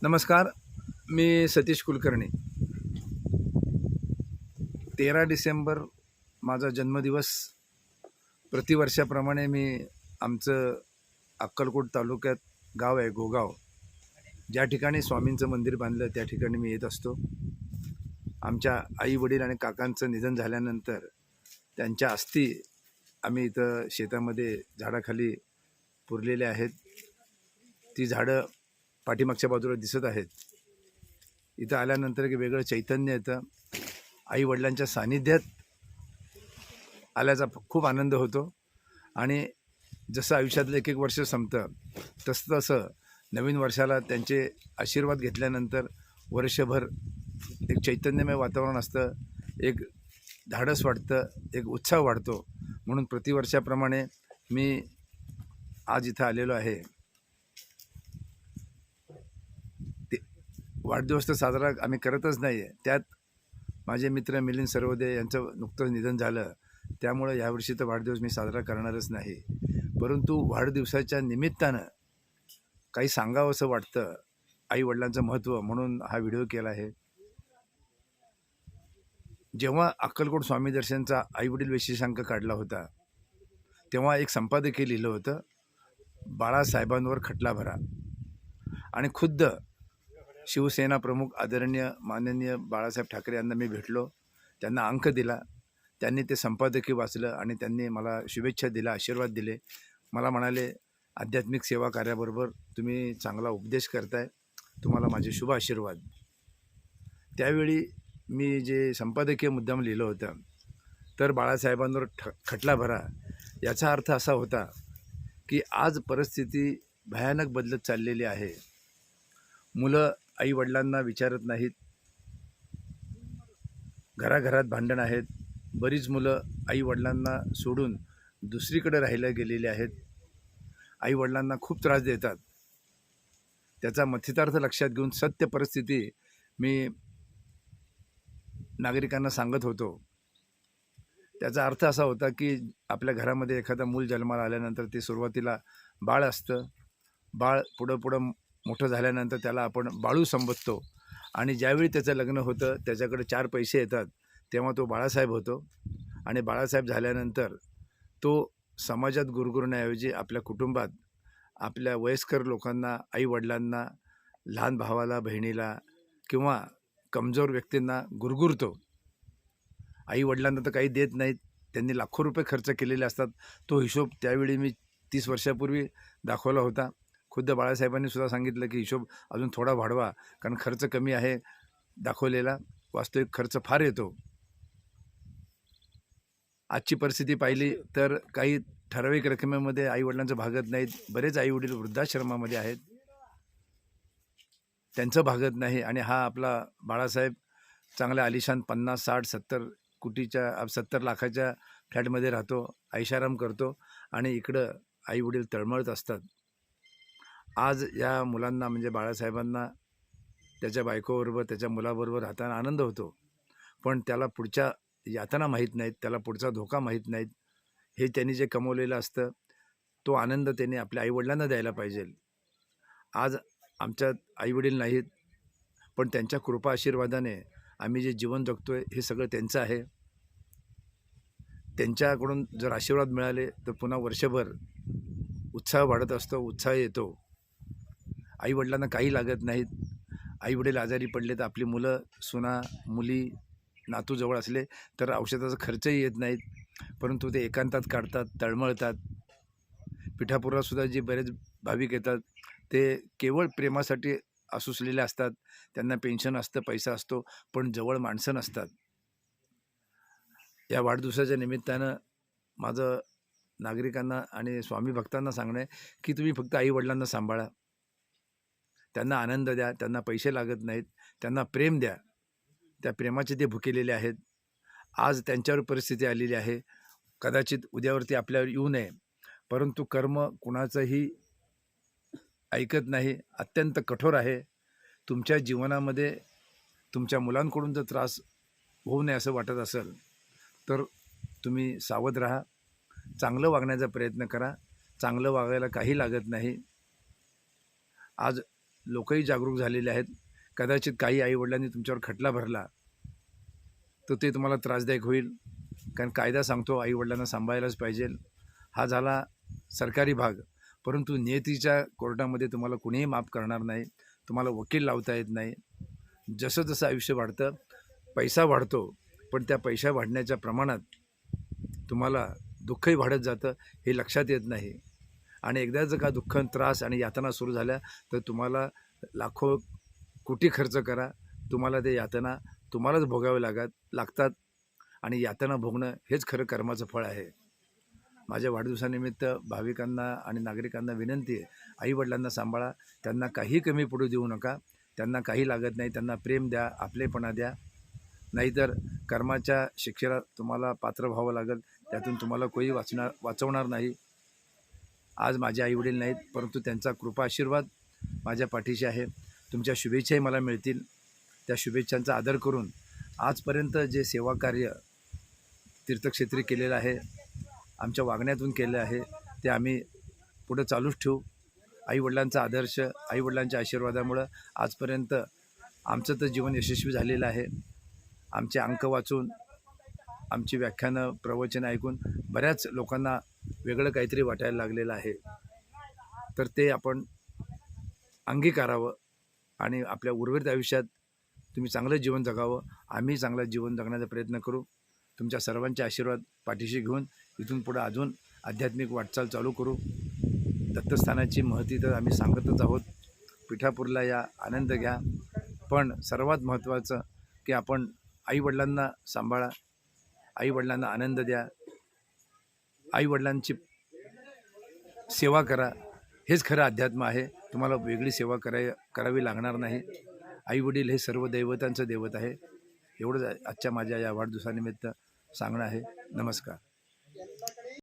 नमस्कार. मी सतीश कुलकर्णी. 13 डिसेंबर माझा जन्मदिवस. प्रतिवर्षाप्रमाणे मी आमचं अक्कलकोट तालुक्यात गाव आहे घोगाव, ज्या ठिकाणी स्वामींचं मंदिर बांधलं त्या ठिकाणी मी येत असतो. आमच्या आई वडील आणि काकांचं निधन झाल्यानंतर त्यांच्या अस्थी आम्ही इथं शेतामध्ये झाडाखाली पुरलेले आहेत. ती झाडं पाठीमागच्या बाजूला दिसत आहेत. इथं आल्यानंतर एक वेगळं चैतन्य येतं. आई वडिलांच्या सानिध्यात आल्याचा खूप आनंद होतो आणि जसं आयुष्यातलं एक एक वर्ष संपतं तसं तसं नवीन वर्षाला त्यांचे आशीर्वाद घेतल्यानंतर वर्षभर एक चैतन्यमय वातावरण असतं, एक धाडस वाटतं, एक उत्साह वाढतो. म्हणून प्रतिवर्षाप्रमाणे मी आज इथं आलेलो आहे. ते वाढदिवस तर साजरा आम्ही करतच नाही आहे. त्यात माझे मित्र मिलिंद सर्वदे यांचं नुकतंच निधन झालं, त्यामुळं यावर्षी तर वाढदिवस मी साजरा करणारच नाही. परंतु वाढदिवसाच्या निमित्तानं काही सांगावं असं वाटतं, आईवडिलांचं महत्त्व, म्हणून हा व्हिडिओ केला आहे. जेव्हा अक्कलकोट स्वामी दर्शनचा आईवडील विशेषांक काढला होता तेव्हा एक संपादकीय लिहिलं होतं, बाळासाहेबांवर खटला भरा. आणि खुद्द शिवसेना प्रमुख आदरणीय माननीय बाळासाहेब ठाकरे यांना मी भेटलो, त्यांना अंक दिला. त्यांनी ते संपादकीय वाचलं आणि त्यांनी मला शुभेच्छा दिल्या, आशीर्वाद दिले. मला म्हणाले, आध्यात्मिक सेवा कार्याबरोबर तुम्ही चांगला उपदेश करताय, तुम्हाला माझे शुभ आशीर्वाद. त्यावेळी मी जे संपादकीय मुद्दाम लिहिलं होतं, तर बाळासाहेबांवर खटला भरा, याचा अर्थ असा होता की आज परिस्थिती भयानक बदलत चाललेली आहे. मुलं आईवडिलांना विचारत नाहीत, घराघरात भांडण आहेत. बरीच मुलं आईवडिलांना सोडून दुसरीकडे राहायला गेलेली आहेत. आईवडिलांना खूप त्रास देतात. त्याचा मथितार्थ लक्षात घेऊन सत्य परिस्थिती मी नागरिकांना सांगत होतो. त्याचा अर्थ असा होता की आपल्या घरामध्ये एखादा मूल जन्माला आल्यानंतर ते सुरुवातीला बाळ असतं. बाळ पुढं मोठं झाल्यानंतर त्याला आपण बाळू संबोधतो आणि ज्यावेळी त्याचं लग्न होतं, त्याच्याकडे 4 पैसे येतात, तेव्हा तो बाळासाहेब होतो. आणि बाळासाहेब झाल्यानंतर तो समाजात गुरगुरण्याऐवजी आपल्या कुटुंबात, आपल्या वयस्कर लोकांना, आईवडिलांना, लहान भावाला, बहिणीला किंवा कमजोर व्यक्तींना गुरगुरतो. आईवडिलांना तर काही देत नाहीत, त्यांनी लाखो रुपये खर्च केलेले असतात. तो हिशोब त्यावेळी मी 30 वर्षापूर्वी दाखवला होता. खुद्द बाळासाहेबांनी सुद्धा सांगितलं की हिशोब अजून थोडा वाढवा, कारण खर्च कमी आहे दाखवलेला, वास्तविक खर्च फार येतो. आजची परिस्थिती पाहिली तर काही ठराविक रकमेमध्ये आईवडिलांचं भागत नाहीत. बरेच आईवडील वृद्धाश्रमामध्ये आहेत, त्यांचं भागत नाही. आणि हा आपला बाळासाहेब चांगल्या आलिशान 50, 60, 70 कोटीच्या 70 लाखाच्या फ्लॅटमध्ये राहतो, ऐशाराम करतो आणि इकडं आईवडील तळमळत असतात. आज या मुलांना म्हणजे बाळासाहेबांना त्याच्या बायकोबरोबर, त्याच्या मुलाबरोबर राहताना आनंद होतो, पण त्याला पुढच्या यातना माहीत नाहीत, त्याला पुढचा धोका माहीत नाहीत. हे त्यांनी जे कमवलेलं असतं तो आनंद त्यांनी आपल्या आईवडिलांना द्यायला पाहिजे. आज आमच्यात आईवडील नाहीत, पण त्यांच्या कृपा आशीर्वादाने आम्ही जे जीवन जगतोय हे सगळं त्यांचं आहे. त्यांच्याकडून जर आशीर्वाद मिळाले तर पुन्हा वर्षभर उत्साह वाढत असतो, उत्साह येतो. आईवडिलांना काही लागत नाहीत. आईवडील आजारी पडले तर आपली मुलं, सुना, मुली, नातू जवळ असले तर औषधाचा खर्चही येत नाहीत, परंतु ते एकांतात काढतात, तळमळतात. पिठापुरासुद्धा जे बरेच भाविक येतात ते केवळ प्रेमासाठी आसुसलेले असतात. त्यांना पेन्शन असतं, पैसा असतो, पण जवळ माणसं नसतात. या वाढदिवसाच्या निमित्तानं माझं नागरिकांना आणि स्वामी भक्तांना सांगणं आहे की तुम्ही फक्त आईवडिलांना सांभाळा, त्यांना आनंद द्या, त्यांना पैसे लागत नाहीत, त्यांना प्रेम द्या. त्या प्रेमाचे ते भुकेलेले आहेत. आज त्यांच्यावर परिस्थिती आलेली आहे, कदाचित उद्यावरती आपल्यावर येऊ नये, परंतु कर्म कुणाचंही ऐकत नाही, अत्यंत कठोर आहे. तुमच्या जीवनामध्ये तुमच्या मुलांकडून जर त्रास होऊ नये असं वाटत असेल तर तुम्ही सावध राहा, चांगलं वागण्याचा प्रयत्न करा. चांगलं वागायला काही लागत नाही. आज लोकही जागरूक झालेले आहेत. कदाचित काही आईवडिलांनी तुमच्यावर खटला भरला तर ते तुम्हाला त्रासदायक होईल, कारण कायदा सांगतो आईवडिलांना सांभाळायलाच पाहिजे. हा झाला सरकारी भाग, परंतु नियतीच्या कोर्टामध्ये तुम्हाला कुणीही माफ करणार नाही. तुम्हाला वकील लावता येत नाही. जसं जसं आयुष्य वाढतं पैसा वाढतो, पण त्या पैसा वाढण्याच्या प्रमाणात तुम्हाला दुःखही वाढत जातं, हे लक्षात येत नाही. आणि एकदा जर का दुःख, त्रास आणि यातना सुरू झाल्या तर तुम्हाला लाखो कोटी खर्च करा, तुम्हाला ते यातना तुम्हालाच भोगावे लागतात. आणि यातना भोगणं हेच खरं कर्माचं फळ आहे. माझ्या वाढदिवसानिमित्त भाविकांना आणि नागरिकांना विनंती आहे, आईवडिलांना सांभाळा, त्यांना काही कमी पडू देऊ नका. त्यांना काही लागत नाही, त्यांना प्रेम द्या, आपलेपणा द्या. नाहीतर कर्माच्या शिक्षेला तुम्हाला पात्र व्हावं लागेल, त्यातून तुम्हाला कोणी वाचवणार नाही. आज माझे आईवडील नाहीत, परंतु त्यांचा कृपा आशीर्वाद माझ्या पाठीशी आहे. तुमच्या शुभेच्छाही मला मिळतील. त्या शुभेच्छांचा आदर करून आजपर्यंत जे सेवा कार्य तीर्थक्षेत्री केलेलं आहे, आमच्या वागण्यातून केलं आहे, ते आम्ही पुढं चालूच ठेवू. आईवडिलांचा आदर्श, आईवडिलांच्या आशीर्वादामुळं आजपर्यंत आमचं तर जीवन यशस्वी झालेलं आहे. आमचे अंक वाचून, आमची व्याख्यानं, प्रवचन ऐकून बऱ्याच लोकांना वेगळं काहीतरी वाटायला लागलेलं आहे. तर ते आपण अंगीकारावं आणि आपल्या उर्वरित आयुष्यात तुम्ही चांगलं जीवन जगावं. आम्ही चांगलं जीवन जगण्याचा प्रयत्न करू. तुमच्या सर्वांचे आशीर्वाद पाठीशी घेऊन इथून पुढं अजून आध्यात्मिक वाटचाल चालू करू. दत्तस्थानाची महती तर आम्ही सांगतच आहोत. पिठापूरला या, आनंद घ्या. पण सर्वात महत्त्वाचं की आपण आईवडिलांना सांभाळा, आईवडिलांना आनंद द्या, आईवडिलांची सेवा करा. हेच खरं अध्यात्म आहे. तुम्हाला वेगळी सेवा करावी लागणार नाही. आईवडील हे सर्व दैवतांचं दैवत आहे. एवढंच आजच्या माझ्या या वाढदिवसानिमित्त सांगणं आहे. नमस्कार.